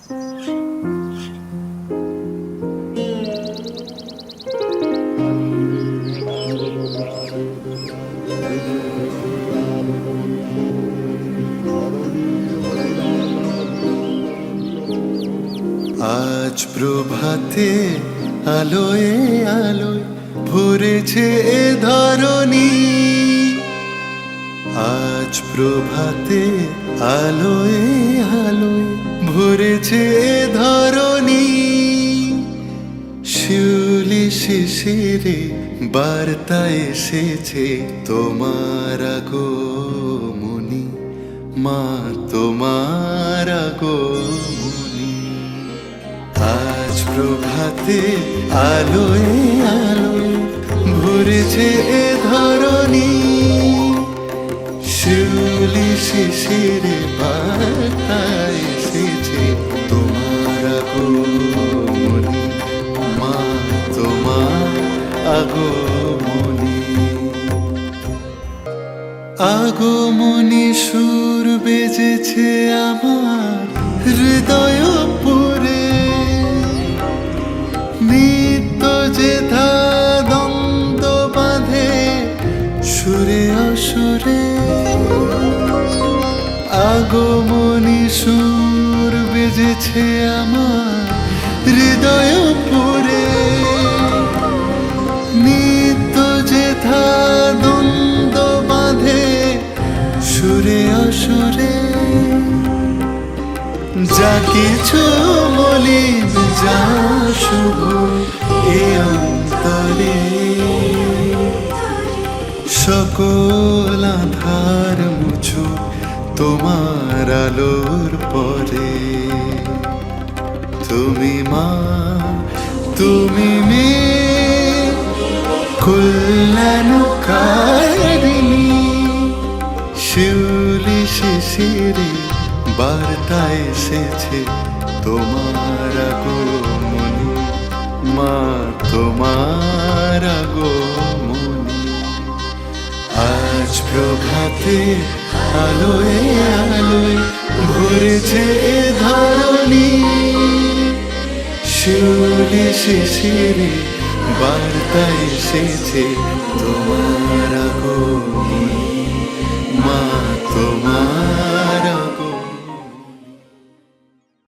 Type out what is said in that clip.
আজ প্রভাতে আলোয় আলোয় ভরেছে এ ধরণী। আজ প্রভাতে আলোয় আলোয় ভরেছে এ ধরণী। শিউলি শিশিরে বার্তা এসেছে তোমার আগমনী, মা তোমার আগমনী। আজ প্রভাতে আলোয় আলোয় ভরেছে এ ধরণী। শিউলি শিশিরে বার্তা এসেছে তোমার আগমনী, মা তোমার আগমনী। আগমনী সুর বেজেছে আমার হৃদয় পুরে। নিত্য যেথা দ্বন্দ্ব বাঁধে সুরে অসুরে। আগমনী সুর বেজেছে আমার হৃদয় পুরে। নিত্য যেথা দ্বন্দ্ব বাঁধে সুরে অসুরে। যা কিছু মলিন যা শুভ এ অন্তরে, সকল আধার মুছো তোমার আলোর পরে। তুমি মা, তুমি মেয়ে, কল্যাণকারিণী। শিউলি শিশিরে বার্তা এসেছে তোমার আগমনী, মা তোমার আগমনী। আজ প্রভাতে আলোয় আলোয় ভরেছে এ ধরণী। শিউলি শিশিরে বার্তা এসেছে তোমার আগমনী, মা তোমার